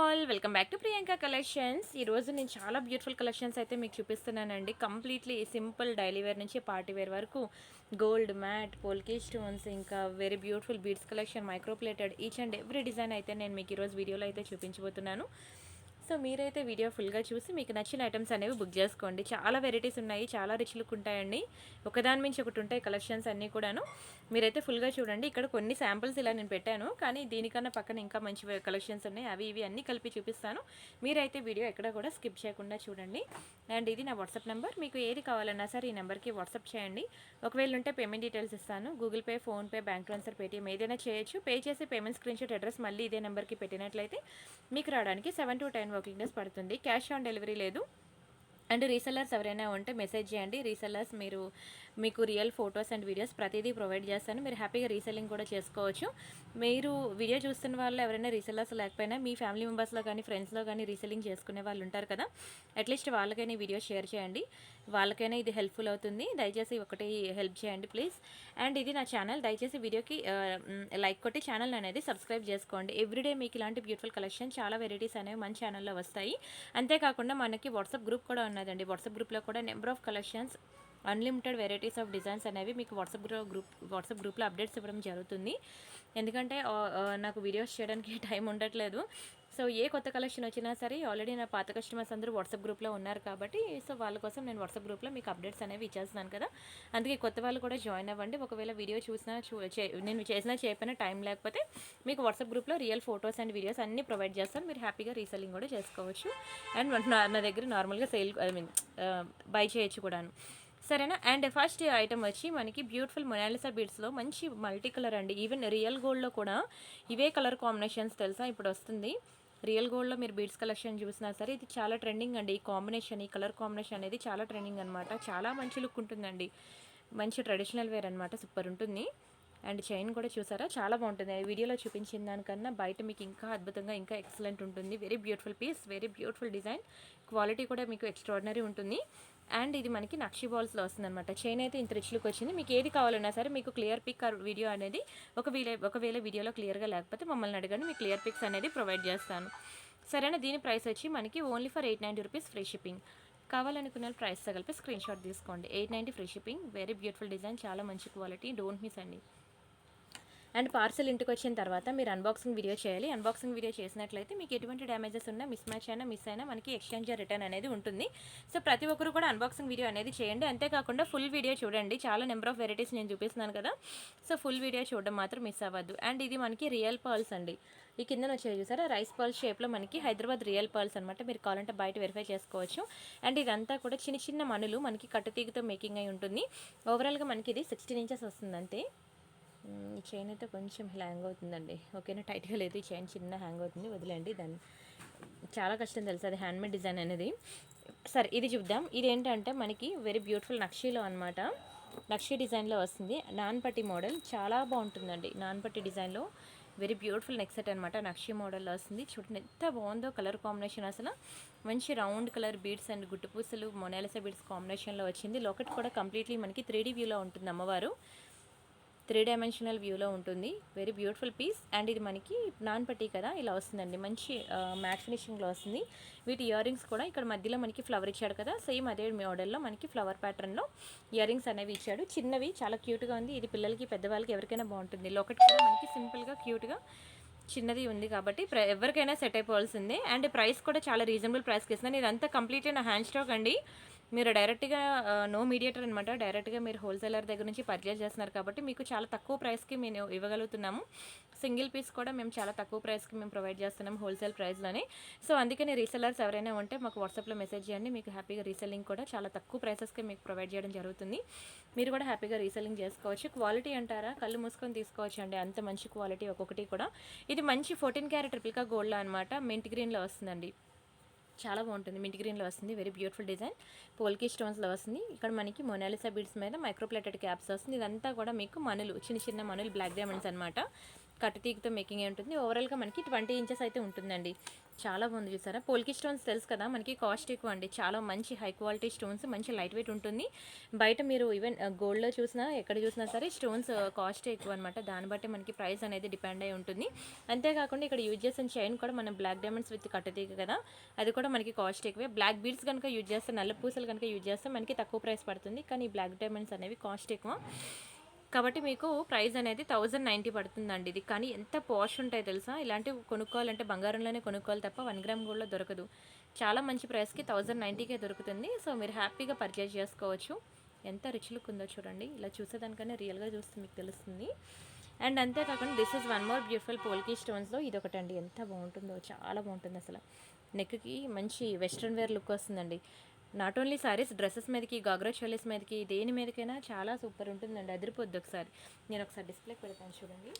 All welcome back to Priyanka collections. ఈరోజు నేను చాలా బ్యూటిఫుల్ కలెక్షన్స్ అయితే మీకు చూపిస్తున్నానండి. కంప్లీట్లీ సింపుల్ డైలీ వేర్ నుంచి పార్టీ వేర్ వరకు గోల్డ్ మ్యాట్, పోల్కీ స్టోన్స్, ఇంకా very beautiful beads collection, micro plated each and every design అయితే నేను మీకు ఈరోజు వీడియోలో అయితే చూపించబోతున్నాను. సో మీరైతే వీడియో ఫుల్గా చూసి మీకు నచ్చిన ఐటమ్స్ అనేవి బుక్ చేసుకోండి. చాలా వెరైటీస్ ఉన్నాయి, చాలా రిచ్ లుక్ ఉంటాయండి. ఒకదాని మించి ఒకటి ఉంటాయి కలెక్షన్స్ అన్నీ కూడాను. మీరైతే ఫుల్గా చూడండి. ఇక్కడ కొన్ని శాంపిల్స్ ఇలా నేను పెట్టాను, కానీ దీనికన్నా పక్కన ఇంకా మంచి కలెక్షన్స్ ఉన్నాయి. అవి ఇవి అన్నీ కలిపి చూపిస్తాను. మీరైతే వీడియో ఎక్కడ కూడా స్కిప్ చేయకుండా చూడండి. అండ్ ఇది నా వాట్సాప్ నెంబర్. మీకు ఏది కావాలన్నా సరే ఈ నెంబర్కి వాట్సాప్ చేయండి. ఒకవేళ ఉంటే పేమెంట్ డీటెయిల్స్ ఇస్తాను. Google pay, PhonePe, bank transfer, Paytm ఏదైనా చేయొచ్చు. పే చేసి పేమెంట్ స్క్రీన్షాట్ అడ్రస్ మళ్ళీ ఇదే నెంబర్కి పెట్టినట్లయితే మీకు రావడానికి 7 to 10 వర్కింగ్ డేస్ పడుతుంది. క్యాష్ ఆన్ డెలివరీ లేదు. అండ్ రీసెల్లర్స్ ఎవరైనా ఉంటే మెసేజ్ చేయండి. రీసెల్లర్స్ మీకు రియల్ ఫొటోస్ అండ్ వీడియోస్ ప్రతిదీ ప్రొవైడ్ చేస్తాను. మీరు హ్యాపీగా రీసెల్లింగ్ కూడా చేసుకోవచ్చు. మీరు వీడియో చూస్తున్న వాళ్ళు ఎవరైనా రీసెల్లర్స్ లేకపోయినా మీ ఫ్యామిలీ మెంబర్స్లో కానీ ఫ్రెండ్స్లో కానీ రీసెల్లింగ్ చేసుకునే వాళ్ళు ఉంటారు కదా, అట్లీస్ట్ వాళ్ళకైనా ఈ వీడియో షేర్ చేయండి. వాళ్ళకైనా ఇది హెల్ప్ఫుల్ అవుతుంది. దయచేసి ఒకటి హెల్ప్ చేయండి ప్లీజ్. అండ్ ఇది నా ఛానల్. దయచేసి వీడియోకి లైక్ కొట్టి ఛానల్ అనేది సబ్స్క్రైబ్ చేసుకోండి. ఎవ్రీడే మీకు ఇలాంటి బ్యూటిఫుల్ కలెక్షన్ చాలా వెరైటీస్ అనేవి మన ఛానల్లో వస్తాయి. అంతేకాకుండా మనకి వాట్సాప్ గ్రూప్ కూడా ఉన్నదండి. వాట్సాప్ గ్రూప్లో కూడా number of collections, unlimited varieties of designs అనేవి మీకు వాట్సాప్ గ్రూప్లో అప్డేట్స్ ఇవ్వడం జరుగుతుంది. ఎందుకంటే నాకు వీడియోస్ చేయడానికి టైం ఉండట్లేదు. సో ఏ కొత్త కలెక్షన్ వచ్చినా సరే ఆల్రెడీ నా పాత కస్టమర్స్ అందరూ వాట్సాప్ గ్రూప్లో ఉన్నారు కాబట్టి, సో వాళ్ళ కోసం నేను వాట్సాప్ గ్రూప్లో మీకు అప్డేట్స్ అనేవి ఇచ్చేస్తున్నాను కదా. అందుకే కొత్త వాళ్ళు కూడా జాయిన్ అవ్వండి. ఒకవేళ వీడియో చూసినా నేను చేసినా చేయకపోయినా టైం లేకపోతే మీకు వాట్సాప్ గ్రూప్లో రియల్ ఫొటోస్ అండ్ వీడియోస్ అన్నీ ప్రొవైడ్ చేస్తాను. మీరు హ్యాపీగా రీసెల్లింగ్ కూడా చేసుకోవచ్చు. అండ్ నా దగ్గర నార్మల్గా బై చేయొచ్చు కూడాను, సరేనా. అండ్ ఫస్ట్ ఐటమ్ వచ్చి మనకి బ్యూటిఫుల్ మొనాలిసా బీడ్స్లో మంచి మల్టీ కలర్ అండి. ఈవెన్ రియల్ గోల్డ్లో కూడా ఇవే కలర్ కాంబినేషన్స్ తెలుసా ఇప్పుడు వస్తుంది. రియల్ గోల్డ్లో మీరు బీడ్స్ కలెక్షన్ చూసినా సరే ఇది చాలా ట్రెండింగ్ అండి. ఈ కాంబినేషన్, ఈ కలర్ కాంబినేషన్ అనేది చాలా ట్రెండింగ్ అనమాట. చాలా మంచి లుక్ ఉంటుందండి. మంచి ట్రెడిషనల్ వేర్ అనమాట. సూపర్ ఉంటుంది. అండ్ చైన్ కూడా చూసారా, చాలా బాగుంటుంది. వీడియోలో చూపించిన దానికన్నా బయట మీకు ఇంకా అద్భుతంగా, ఇంకా ఎక్సలెంట్ ఉంటుంది. Very beautiful piece, very beautiful design. Quality కూడా మీకు ఎక్స్ట్రాడినరీ ఉంటుంది. అండ్ ఇది మనకి నక్షి బాల్స్లో వస్తుంది అనమాట. చైన్ అయితే ఇంత రిచ్ లుక్ వచ్చింది. మీకు ఏది కావాలన్నా సరే మీకు క్లియర్ పిక్ వీడియో అనేది ఒకవేళ వీడియోలో క్లియర్గా లేకపోతే మమ్మల్ని అడగండి, మీకు క్లియర్ పిక్స్ అనేది ప్రొవైడ్ చేస్తాను, సరేనా. దీని ప్రైస్ వచ్చి మనకి only for 890 rupees free shipping. కావాలనుకున్న ప్రైస్ కలిపి స్క్రీన్ షాట్ తీసుకోండి. 890 free shipping. Very beautiful design, చాలా మంచి క్వాలిటీ, డోంట్ మిస్ అండి. అండ్ పార్సల్ ఇంటికి వచ్చిన తర్వాత మీరు అన్బాక్సింగ్ వీడియో చేయాలి. అన్బాక్సింగ్ వీడియో చేసినట్లయితే మీకు ఎటువంటి డ్యామేజెస్ ఉన్నా, మిస్ మ్యాచ్ అయినా, మిస్ అయినా మనకి ఎక్స్చేంజ్ రిటర్న్ అనేది ఉంటుంది. సో ప్రతి ఒక్కరు కూడా అన్బాక్సింగ్ వీడియో అనేది చేయండి. అంతేకాకుండా ఫుల్ వీడియో చూడండి. చాలా నెంబర్ ఆఫ్ వెరైటీస్ నేను చూపిస్తున్నాను కదా, సో ఫుల్ వీడియో చూడడం మాత్రం మిస్ అవ్వద్దు. అండ్ ఇది మనకి రియల్ పర్ల్స్ అండి. ఈ కింద వచ్చేది చూసారా, రైస్ పర్ల్స్ షేప్లో మనకి హైదరాబాద్ రియల్ పర్ల్స్ అనమాట. మీరు కావాలంటే బయట వెరిఫై చేసుకోవచ్చు. అండ్ ఇదంతా కూడా చిన్న చిన్న మనులు మనకి కట్టుతీగతో మేకింగ్ అయి ఉంటుంది. ఓవరాల్గా మనకి ఇది 16 ఇంచెస్ వస్తుంది అంతే. ఈ చైన్ అయితే కొంచెం హ్యాంగ్ అవుతుందండి. ఓకేనా, టైట్గా లేదు. ఈ చైన్ చిన్న హ్యాంగ్ అవుతుంది, వదిలేండి. దాన్ని చాలా కష్టం తెలుసు, అది హ్యాండ్మేడ్ డిజైన్ అనేది. సరే ఇది చూద్దాం. ఇది ఏంటంటే మనకి వెరీ బ్యూటిఫుల్ నక్షీలో అనమాట. నక్షీ డిజైన్లో వస్తుంది. నాన్పట్టి మోడల్ చాలా బాగుంటుందండి. నాన్పట్టి డిజైన్లో వెరీ బ్యూటిఫుల్ నెక్ సెట్ అనమాట. నక్షీ మోడల్లో వస్తుంది. చూడండి ఎంత బాగుందో కలర్ కాంబినేషన్. అసలు మంచి రౌండ్ కలర్ బీడ్స్ అండ్ గుట్టుపూసలు మొనాలిసా బీడ్స్ కాంబినేషన్లో వచ్చింది. లోకెట్ కూడా కంప్లీట్లీ మనకి 3D వ్యూలో ఉంటుంది. అమ్మవారు 3 డైమెన్షనల్ వ్యూలో ఉంటుంది. Very beautiful piece. అండ్ ఇది మనకి నాన్ పట్టీ కదా, ఇలా వస్తుందండి. మంచి మ్యాట్ ఫినిషింగ్లో వస్తుంది. వీటి ఇయర్ రింగ్స్ కూడా ఇక్కడ మధ్యలో మనకి ఫ్లవర్ ఇచ్చాడు కదా, సేమ్ అదే మోడల్లో మనకి ఫ్లవర్ ప్యాటర్న్లో ఇయర్ రింగ్స్ అనేవి ఇచ్చాడు. చిన్నవి, చాలా క్యూట్గా ఉంది. ఇది పిల్లలకి, పెద్దవాళ్ళకి ఎవరికైనా బాగుంటుంది. లోకెట్ కూడా మనకి సింపుల్గా క్యూట్గా చిన్నది ఉంది కాబట్టి ఎవరికైనా సెట్ అయిపోవాల్సిందే. అండ్ ప్రైస్ కూడా చాలా రీజనబుల్ ప్రైస్కి ఇస్తున్నాను. ఇదంతా కంప్లీట్గా నా హ్యాండ్ స్టాక్ అండి. మీరు డైరెక్ట్గా నో మీడియేటర్ అనమాట. డైరెక్ట్గా మీరు హోల్సేలర్ దగ్గర నుంచి పర్చేజ్ చేస్తున్నారు కాబట్టి మీకు చాలా తక్కువ ప్రైస్కి మేము ఇవ్వగలుగుతున్నాము. సింగిల్ పీస్ కూడా మేము చాలా తక్కువ ప్రైస్కి మేము ప్రొవైడ్ చేస్తున్నాము, హోల్సేల్ ప్రైస్లోనే. సో అందుకని రీసెల్లర్స్ ఎవరైనా ఉంటే మాకు వాట్సాప్లో మెసేజ్ చేయండి. మీకు హ్యాపీగా రీసెల్లింగ్ కూడా చాలా తక్కువ ప్రైసెస్కి మీకు ప్రొవైడ్ చేయడం జరుగుతుంది. మీరు కూడా హ్యాపీగా రీసెల్లింగ్ చేసుకోవచ్చు. క్వాలిటీ అంటారా, కళ్ళు మూసుకొని తీసుకోవచ్చు అండి, అంత మంచి క్వాలిటీ ఒక్కొక్కటి కూడా. ఇది మంచి 14 క్యారెట్ రిప్లికా గోల్డ్లో అనమాట. మింట్ గ్రీన్లో వస్తుందండి. చాలా బాగుంటుంది. మింట్ గ్రీన్లో వస్తుంది. Very beautiful design. పోల్కీ స్టోన్స్లో వస్తుంది. ఇక్కడ మనకి మొనాలిసా బీడ్స్ మీద మైక్రో ప్లేటెడ్ క్యాప్స్ వస్తుంది. ఇదంతా కూడా మీకు మనులు, చిన్న చిన్న మనులు, బ్లాక్ డైమండ్స్ అనమాట. కట్టుతీగతో మేకింగ్ ఉంటుంది. ఓవరాల్గా మనకి 20 ఇంచెస్ అయితే ఉంటుందండి. చాలా బాగుంది చూసారా. పోల్కి స్టోన్స్ తెలుసు కదా మనకి, కాస్ట్ ఎక్కువ అండి. చాలా మంచి హై క్వాలిటీ స్టోన్స్, మంచి లైట్ వెయిట్ ఉంటుంది. బయట మీరు ఈవెన్ గోల్డ్లో చూసినా ఎక్కడ చూసినా సరే స్టోన్స్ కాస్ట్ ఎక్కువ అనమాట. దాన్ని బట్టి మనకి ప్రైస్ అనేది డిపెండ్ అయి ఉంటుంది. అంతేకాకుండా ఇక్కడ యూజ్ చేసిన చైన్ కూడా మనం బ్లాక్ డైమండ్స్ విత్ కట్టుతీగ కదా, అది కూడా మనకి కాస్ట్ ఎక్కువే. బ్లాక్ బీడ్స్ కనుక యూజ్ చేస్తే, నల్ల పూసలు కనుక యూజ్ చేస్తే మనకి తక్కువ ప్రైస్ పడుతుంది. కానీ ఈ బ్లాక్ డైమండ్స్ అనేవి కాస్ట్ ఎక్కువ కాబట్టి మీకు ప్రైస్ అనేది 1090 పడుతుందండి ఇది. కానీ ఎంత పాష్ ఉంటాయి తెలుసా. ఇలాంటివి కొనుక్కోవాలంటే బంగారంలోనే కొనుక్కోవాలి తప్ప 1 గ్రామ్ గోల్డ్లో దొరకదు. చాలా మంచి ప్రైస్కి 1090కే దొరుకుతుంది. సో మీరు హ్యాపీగా పర్చేజ్ చేసుకోవచ్చు. ఎంత రిచ్ లుక్ ఉందో చూడండి. ఇలా చూసేదానికన్నా రియల్గా చూస్తే మీకు తెలుస్తుంది. అండ్ అంతేకాకుండా this is one more beautiful polki స్టోన్స్లో ఇది ఒకటండి. ఎంత బాగుంటుందో, చాలా బాగుంటుంది అసలు. నెక్కి మంచి వెస్ట్రన్ వేర్ లుక్ వస్తుందండి. నాట్ ఓన్లీ సారీస్, డ్రెస్సెస్ మీదకి, గాగ్రా చోలీస్ మీదకి, దేని మీదకైనా చాలా సూపర్ ఉంటుందండి. అదిరిపోద్ది. నేను ఒకసారి డిస్ప్లేకి పెడతాను చూడండి.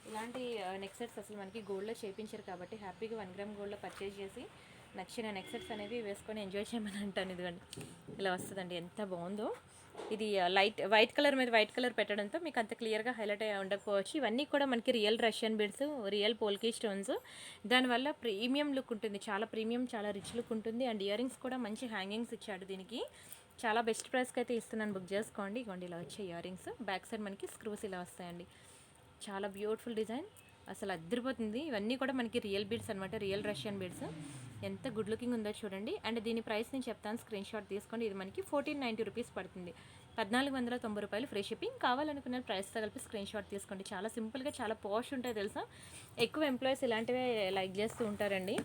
ఇలాంటి నెక్ సెట్స్ అసలు మనకి గోల్డ్లో చేయించారు కాబట్టి హ్యాపీగా 1 గ్రామ్ గోల్డ్లో పర్చేజ్ చేసి నచ్చిన నెక్ సెట్స్ అనేవి వేసుకొని ఎంజాయ్ చేయమని అంటాను. ఇదిగోండి ఇలా వస్తుందండి. ఎంత బాగుందో. ఇది లైట్ వైట్ కలర్ మీద వైట్ కలర్ పెట్టడంతో మీకు అంత క్లియర్గా హైలైట్ అయ్యి ఉండకపోవచ్చు. ఇవన్నీ కూడా మనకి real Russian beads, real polki stones. దానివల్ల ప్రీమియం లుక్ ఉంటుంది. చాలా ప్రీమియం, చాలా రిచ్ లుక్ ఉంటుంది. అండ్ ఇయర్ రింగ్స్ కూడా మంచి హ్యాంగింగ్స్ ఇచ్చాడు దీనికి. చాలా బెస్ట్ ప్రైస్కి అయితే ఇస్తున్నాను, బుక్ చేసుకోండి. ఇవ్వండి ఇలా వచ్చే ఇయర్ రింగ్స్. బ్యాక్ సైడ్ మనకి స్క్రూస్ ఇలా వస్తాయండి. చాలా బ్యూటిఫుల్ డిజైన్, అసలు అద్దరిపోతుంది. ఇవన్నీ కూడా మనకి రియల్ బీడ్స్ అనమాట, రియల్ రష్యన్ బీడ్స్. ఎంత గుడ్ లుకింగ్ ఉందో చూడండి. అండ్ దీని ప్రైస్ నేను చెప్తాను, స్క్రీన్ షాట్ తీసుకోండి. ఇది మనకి 1490 రూపీస్ పడుతుంది. 1490 రూపాయలు ఫ్రీ షిప్పింగ్. కావాలనుకున్న ప్రైస్తో కలిపి స్క్రీన్ షాట్ తీసుకోండి. చాలా సింపుల్గా, చాలా పాష్ ఉంటాయి తెలుసా. ఎక్కువ ఎంప్లాయీస్ ఇలాంటివే లైక్ చేస్తూ ఉంటారండి.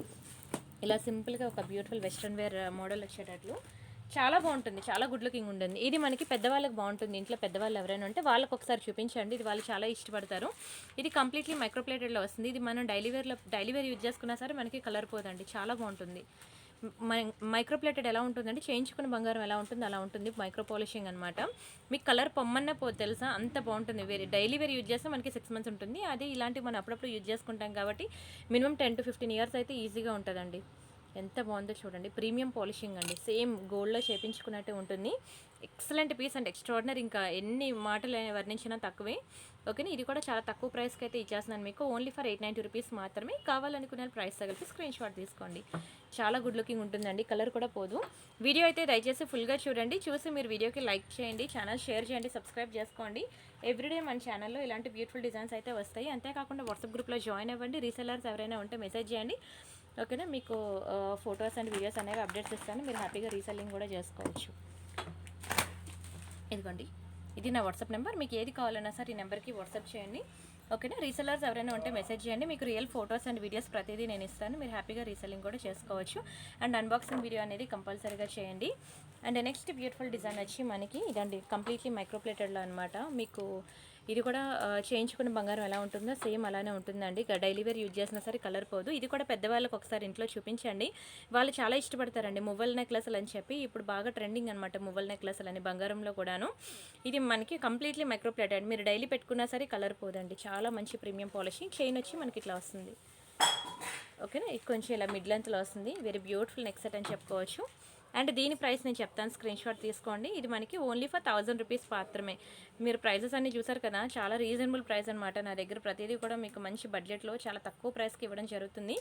ఇలా సింపుల్గా ఒక బ్యూటిఫుల్ వెస్ట్రన్ వేర్ మోడల్ వచ్చేటట్లు చాలా బాగుంటుంది. చాలా గుడ్ లుకింగ్ ఉంటుంది. ఇది మనకి పెద్దవాళ్ళకి బాగుంటుంది. ఇంట్లో పెద్దవాళ్ళు ఎవరైనా ఉంటే వాళ్ళకి ఒకసారి చూపించండి. ఇది వాళ్ళు చాలా ఇష్టపడతారు. ఇది కంప్లీట్లీ మైక్రోప్లేటెడ్లో వస్తుంది. ఇది మనం డైలీ వేర్ యూజ్ చేసుకున్నా సరే మనకి కలర్ పోదండి. చాలా బాగుంటుంది. మైక్రోప్లేటెడ్ ఎలా ఉంటుందంటే చేయించుకున్న బంగారం ఎలా ఉంటుంది అలా ఉంటుంది. మైక్రో పాలిషింగ్ అనమాట. మీకు కలర్ పొమ్మన్న తెలుసా, అంత బాగుంటుంది. డైలీ వేర్ యూజ్ చేస్తే మనకి 6 మంత్స్ ఉంటుంది. అది ఇలాంటివి మనం అప్పుడప్పుడు యూజ్ చేసుకుంటాం కాబట్టి మినిమం 10 to 15 ఇయర్స్ అయితే ఈజీగా ఉంటుందండి. ఎంత బాగుందో చూడండి. ప్రీమియం పాలిషింగ్ అండి. సేమ్ గోల్డ్లో చేయించుకున్నట్టు ఉంటుంది. Excellent piece and extraordinary. ఇంకా ఎన్ని మాటలు వర్ణించినా తక్కువే. ఓకేనా. ఇది కూడా చాలా తక్కువ ప్రైస్కి అయితే ఇచ్చేస్తున్నాను మీకు. ఓన్లీ ఫర్ 890 రూపీస్ మాత్రమే. కావాలనుకునే ప్రైస్ తగిలిపి స్క్రీన్ షాట్ తీసుకోండి. చాలా గుడ్ లుకింగ్ ఉంటుందండి. కలర్ కూడా పోదు. వీడియో అయితే దయచేసి ఫుల్గా చూడండి. చూసి మీరు వీడియోకి లైక్ చేయండి, ఛానల్ షేర్ చేయండి, సబ్స్క్రైబ్ చేసుకోండి. ఎవ్రీడే మన ఛానల్లో ఇలాంటి బ్యూటిఫుల్ డిజైన్స్ అయితే వస్తాయి. అంతేకాకుండా వాట్సాప్ గ్రూప్లో జాయిన్ అవ్వండి. రీసెలర్స్ ఎవరైనా ఉంటే మెసేజ్ చేయండి. ఓకేనా. మీకు ఫొటోస్ అండ్ వీడియోస్ అనేవి అప్డేట్స్ ఇస్తాను. మీరు హ్యాపీగా రీసెల్లింగ్ కూడా చేసుకోవచ్చు. ఇదిగోండి, ఇది నా వాట్సాప్ నెంబర్. మీకు ఏది కావాలన్నా సరే ఈ నెంబర్కి వాట్సాప్ చేయండి. ఓకేనా. రీసెలర్స్ ఎవరైనా ఉంటే మెసేజ్ చేయండి. మీకు రియల్ ఫొటోస్ అండ్ వీడియోస్ ప్రతిదీ నేను ఇస్తాను. మీరు హ్యాపీగా రీసెల్లింగ్ కూడా చేసుకోవచ్చు. అండ్ అన్బాక్సింగ్ వీడియో అనేది కంపల్సరీగా చేయండి. అండ్ నెక్స్ట్ బ్యూటిఫుల్ డిజైన్ వచ్చి మనకి ఇదండి, కంప్లీట్లీ మైక్రోప్లేటెడ్లో అనమాట. మీకు ఇది కూడా చేయించుకున్న బంగారం ఎలా ఉంటుందో సేమ్ అలానే ఉంటుందండి. డైలీ వేర్ యూజ్ చేసినా సరే కలర్ పోదు. ఇది కూడా పెద్దవాళ్ళకి ఒకసారి ఇంట్లో చూపించండి. వాళ్ళు చాలా ఇష్టపడతారండి. మువ్వల్ నెక్లెస్లు అని చెప్పి ఇప్పుడు బాగా ట్రెండింగ్ అనమాట. మువ్వల్ నెక్లెస్లు అని బంగారంలో కూడాను. ఇది మనకి కంప్లీట్లీ మైక్రోప్లేటెడ్. మీరు డైలీ పెట్టుకున్నా సరే కలర్ పోదండి. చాలా మంచి ప్రీమియం పాలిషింగ్. చైన్ వచ్చి మనకి ఇట్లా వస్తుంది. ఓకేనా. ఇది కొంచెం ఇలా మిడ్ లెంత్లో వస్తుంది. వెరీ బ్యూటిఫుల్ నెక్ సెట్ అని చెప్పుకోవచ్చు. అండ్ దీని ప్రైస్ నేను చెప్తాను, స్క్రీన్ షాట్ తీసుకోండి. ఇది మనకి ఓన్లీ ఫర్ 1000 రూపీస్ మాత్రమే. మీరు ప్రైజెస్ అన్నీ చూసారు కదా, చాలా రీజనబుల్ ప్రైస్ అనమాట. నా దగ్గర ప్రతిదీ కూడా మీకు మంచి బడ్జెట్లో చాలా తక్కువ ప్రైస్కి ఇవ్వడం జరుగుతుంది.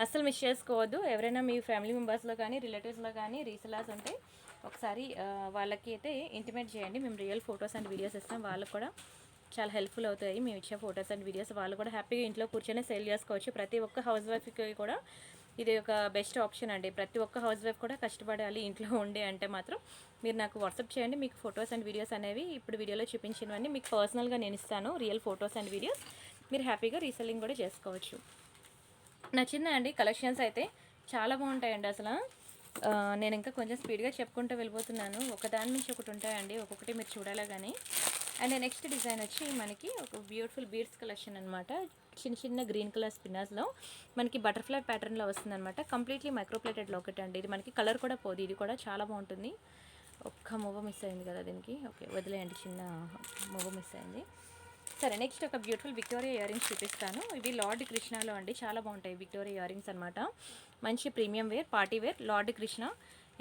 అస్సలు మిస్ చేసుకోవద్దు. ఎవరైనా మీ ఫ్యామిలీ మెంబర్స్లో కానీ రిలేటివ్స్లో కానీ రీసెలర్స్ ఉంటే ఒకసారి వాళ్ళకి అయితే ఇంటిమేట్ చేయండి. మేము రియల్ ఫొటోస్ అండ్ వీడియోస్ ఇస్తాం. వాళ్ళకు కూడా చాలా హెల్ప్ఫుల్ అవుతాయి మేము ఇచ్చే ఫొటోస్ అండ్ వీడియోస్. వాళ్ళు కూడా హ్యాపీగా ఇంట్లో కూర్చొని సేల్ చేసుకోవచ్చు. ప్రతి ఒక్క హౌస్ వైఫ్కి కూడా ఇది ఒక బెస్ట్ ఆప్షన్ అండి. ప్రతి ఒక్క హౌస్ వైఫ్ కూడా కష్టపడాలి ఇంట్లో ఉండి అంటే మాత్రం మీరు నాకు వాట్సాప్ చేయండి. మీకు ఫొటోస్ అండ్ వీడియోస్ అనేవి ఇప్పుడు వీడియోలో చూపించినవన్నీ మీకు పర్సనల్గా నేను ఇస్తాను. రియల్ ఫొటోస్ అండ్ వీడియోస్ మీరు హ్యాపీగా రీసెల్లింగ్ కూడా చేసుకోవచ్చు. నచ్చిందా అండి? కలెక్షన్స్ అయితే చాలా బాగుంటాయండి అసలు. నేను ఇంకా కొంచెం స్పీడ్గా చెప్పుకుంటూ వెళ్ళిపోతున్నాను. ఒకదాని నుంచి ఒకటి ఉంటాయండి, ఒక్కొక్కటి మీరు చూడాలా కానీ. అండ్ నెక్స్ట్ డిజైన్ వచ్చి మనకి ఒక బ్యూటిఫుల్ బీడ్స్ కలెక్షన్ అనమాట. చిన్న చిన్న గ్రీన్ కలర్ స్పిన్నర్స్లో మనకి బటర్ఫ్లై ప్యాటర్న్లో వస్తుంది అనమాట. కంప్లీట్లీ మైక్రోప్లేటెడ్లో ఒకటి అండి. ఇది మనకి కలర్ కూడా పోదు. ఇది కూడా చాలా బాగుంటుంది. ఒక్క మూవ మిస్ అయింది కదా దీనికి. ఓకే వదిలేయండి, చిన్న మూవ మిస్ అయింది. సరే, నెక్స్ట్ ఒక బ్యూటిఫుల్ విక్టోరియా ఇయర్ రింగ్స్ చూపిస్తాను. ఇవి లార్డ్ కృష్ణలో అండి. చాలా బాగుంటాయి విక్టోరియా ఇయర్ రింగ్స్ అనమాట. మంచి premium wear, party wear. Lord Krishna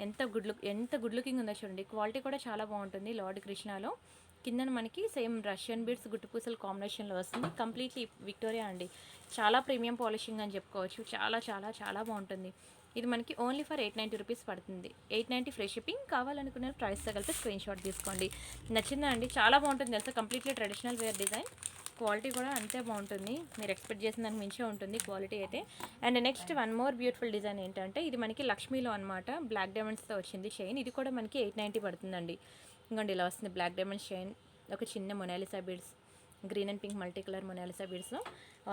ఎంత గుడ్ లుకింగ్ ఉందో చూడండి. క్వాలిటీ కూడా చాలా బాగుంటుంది లార్డ్ కృష్ణలో. కిందన మనకి సేమ్ రష్యన్ బీడ్స్ గుట్టు పూసల కాంబినేషన్లో వస్తుంది. కంప్లీట్లీ విక్టోరియా అండి. చాలా ప్రీమియం పాలిషింగ్ అని చెప్పుకోవచ్చు. చాలా చాలా చాలా బాగుంటుంది. ఇది మనకి ఓన్లీ ఫర్ 890 రూపీస్ పడుతుంది. 890 ఫ్రీ షిప్పింగ్. కావాలనుకున్న ప్రైస్తో కలిపి స్క్రీన్ షాట్ తీసుకోండి. నచ్చిందా అండి? చాలా బాగుంటుంది తెలుసా. Completely traditional wear design. Quality కూడా అంతే బాగుంటుంది. మీరు ఎక్స్పెక్ట్ చేసిన దానికి మించే ఉంటుంది క్వాలిటీ అయితే. And next one more beautiful design ఏంటంటే ఇది మనకి లక్ష్మీలో అనమాట. బ్లాక్ డైమండ్స్తో వచ్చింది చైన్. ఇది కూడా మనకి 890 పడుతుందండి. ఇంకోండి ఇలా వస్తుంది బ్లాక్ డైమండ్స్ చైన్. ఒక చిన్న Mona Lisa beads, green and pink multi colour Mona Lisa beads.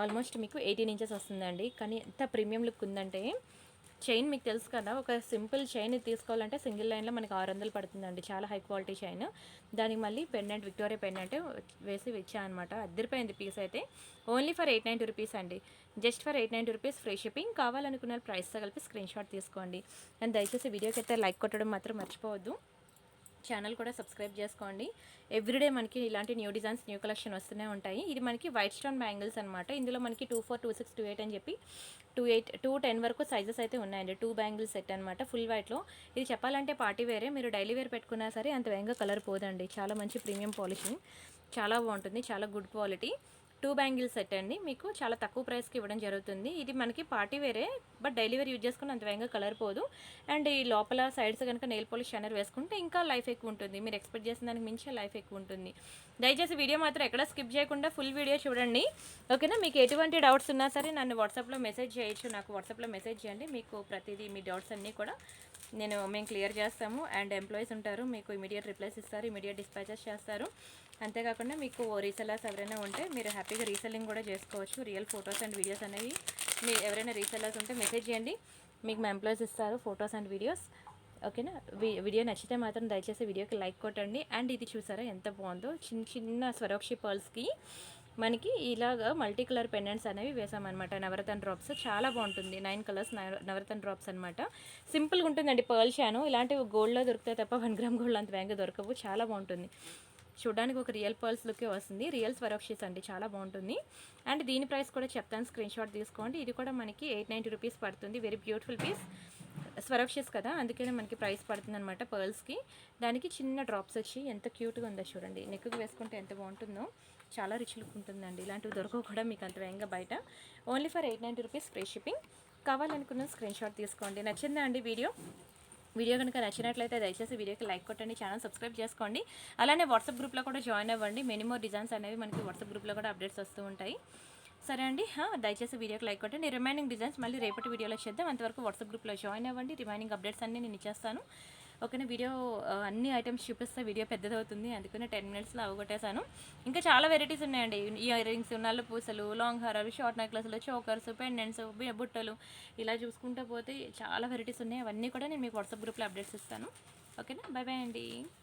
Almost మీకు 18 ఇంచెస్ వస్తుందండి. కానీ ఎంత ప్రీమియం లుక్ ఉందంటే చైన్ మీకు తెలుసు కదా. ఒక సింపుల్ చైన్ తీసుకోవాలంటే సింగిల్ లైన్లో మనకి 600 పడుతుందండి. చాలా హై క్వాలిటీ చైన్. దానికి మళ్ళీ పెండెంట్, విక్టోరియా పెండెంట్ వేసి ఇచ్చా అనమాట. అద్దరిపోయింది పీస్ అయితే. ఓన్లీ ఫర్ 890 రూపీస్ అండి. Just for 890 rupees free shipping. కావాలనుకున్న ప్రైస్తో కలిపి స్క్రీన్ షాట్ తీసుకోండి. అండ్ దయచేసి వీడియోకి అయితే లైక్ కొట్టడం మాత్రం మర్చిపోవద్దు. ఛానల్ కూడా సబ్స్క్రైబ్ చేసుకోండి. ఎవ్రీడే మనకి ఇలాంటి న్యూ డిజైన్స్, న్యూ కలెక్షన్ వస్తూనే ఉంటాయి. ఇది మనకి వైట్ స్టోన్ బ్యాంగిల్స్ అనమాట. ఇందులో మనకి 24, 26, 28 అని చెప్పి 28, 210 వరకు సైజెస్ అయితే ఉన్నాయండి. 2 బ్యాంగిల్స్ సెట్ అనమాట ఫుల్ వైట్లో. ఇది చెప్పాలంటే పార్టీ వేరే, మీరు డైలీ వేర్ పెట్టుకున్నా సరే అంత వేగంగా కలర్ పోదండి. చాలా మంచి ప్రీమియం పాలిషింగ్, చాలా బాగుంటుంది, చాలా గుడ్ క్వాలిటీ. 2 బ్యాంగిల్స్ సెట్ అండి. మీకు చాలా తక్కువ ప్రైస్కి ఇవ్వడం జరుగుతుంది. ఇది మనకి పార్టీ వేరే, బట్ డైలీ వేర్ యూజ్ చేసుకుని అంత వేగంగా కలర్ పోదు. అండ్ ఈ లోపల సైడ్స్ కనుక నెయిల్ పాలిష్ షైనర్ వేసుకుంటే ఇంకా లైఫ్ ఎక్కువ ఉంటుంది. మీరు ఎక్స్పెక్ట్ చేసిన దానికి మించి లైఫ్ ఎక్కువ ఉంటుంది. దయచేసి వీడియో మాత్రం ఎక్కడ స్కిప్ చేయకుండా ఫుల్ వీడియో చూడండి. ఓకేనా? మీకు ఎటువంటి డౌట్స్ ఉన్నా సరే నన్ను వాట్సాప్లో మెసేజ్ చేయొచ్చు. నాకు వాట్సాప్లో మెసేజ్ చేయండి. మీకు ప్రతిదీ మీ డౌట్స్ అన్నీ కూడా మేము క్లియర్ చేస్తాము. అండ్ ఎంప్లాయీస్ ఉంటారు, మీకు ఇమీడియట్ రిప్లైస్ ఇస్తారు, ఇమీడియట్ డిస్పాచెస్ చేస్తారు. అంతేకాకుండా మీకు రీసెల్లర్స్ ఎవరైనా ఉంటే మీరు హ్యాపీగా రీసెల్లింగ్ కూడా చేసుకోవచ్చు. రియల్ ఫొటోస్ అండ్ వీడియోస్ అనేవి మీరు ఎవరైనా రీసెల్లర్స్ ఉంటే మెసేజ్ చేయండి. మీకు మా ఎంప్లాయీస్ ఇస్తారు ఫొటోస్ అండ్ వీడియోస్. ఓకేనా? వీడియో నచ్చితే మాత్రం దయచేసి వీడియోకి లైక్ కొట్టండి. అండ్ ఇది చూసారా ఎంత బాగుందో. చిన్న చిన్న స్వరోక్షి పర్ల్స్కి మనకి ఇలాగ మల్టీ కలర్ పెండెంట్స్ అనేవి వేసామన్నమాట. నవరత్న డ్రాప్స్ చాలా బాగుంటుంది. 9 కలర్స్ నవరత్న డ్రాప్స్ అనమాట. సింపుల్గా ఉంటుందండి పర్ల్ షాను. ఇలాంటివి గోల్డ్లో దొరుకుతాయి తప్ప 1 గ్రామ్ గోల్డ్ అంత వేగంగా దొరకవు. చాలా బాగుంటుంది. చూడడానికి ఒక రియల్ పర్ల్స్ లుక్కే వస్తుంది. రియల్ స్వరోక్షిస్ అండి, చాలా బాగుంటుంది. అండ్ దీని ప్రైస్ కూడా చెప్తాను, స్క్రీన్ షాట్ తీసుకోండి. ఇది కూడా మనకి 890 రూపీస్ పడుతుంది. Very beautiful piece. స్వరోక్షిస్ కదా, అందుకనే మనకి ప్రైస్ పడుతుంది అనమాట పర్ల్స్కి. దానికి చిన్న డ్రాప్స్ వచ్చి ఎంత క్యూట్గా ఉందో చూడండి. నెక్కి వేసుకుంటే ఎంత బాగుంటుందో. చాలా రిచ్ లుక్ ఉంటుందండి. ఇలాంటివి దొరకవు కూడా మీకు అంత వేగంగా బయట. Only for 890 rupees free shipping. కావాలనుకున్న స్క్రీన్ షాట్ తీసుకోండి. నచ్చిందా అండి వీడియో కనుక నచ్చినట్లయితే దయచేసి వీడియోకి లైక్ కొట్టండి, ఛానల్ సబ్స్క్రైబ్ చేసుకోండి. అలానే వాట్సాప్ గ్రూప్లో కూడా జాయిన్ అవ్వండి. మెనీ మోర్ డిజైన్స్ అనేవి మనకి వాట్సాప్ గ్రూప్లో కూడా అప్డేట్స్ వస్తూ ఉంటాయి. సరే అండి, దయచేసి వీడియోకి లైక్ కొట్టండి. రిమైనింగ్ డిజైన్స్ మళ్ళీ రేపటి వీడియోలో చేద్దాం. అంతవరకు వాట్సాప్ గ్రూప్లో జాయిన్ అవ్వండి. రిమైనింగ్ అప్డేట్స్ అన్నీ నేను ఇచ్చేస్తాను. ఓకేనా? వీడియో అన్ని ఐటమ్స్ చూపిస్తే వీడియో పెద్దదవుతుంది, అందుకనే 10 మినిట్స్లో అవగొట్టేశాను. ఇంకా చాలా వెరైటీస్ ఉన్నాయండి. ఇయర్ రింగ్స్, నల్ల పూసలు, లాంగ్ హారాలు, షార్ట్ నెక్లెస్లు, చోకర్స్, పెండెంట్స్, బుట్టలు, ఇలా చూసుకుంటూ పోతే చాలా వెరైటీస్ ఉన్నాయి. అవన్నీ కూడా నేను మీకు వాట్సాప్ గ్రూప్లో అప్డేట్స్ ఇస్తాను. ఓకేనా? బై బై అండి.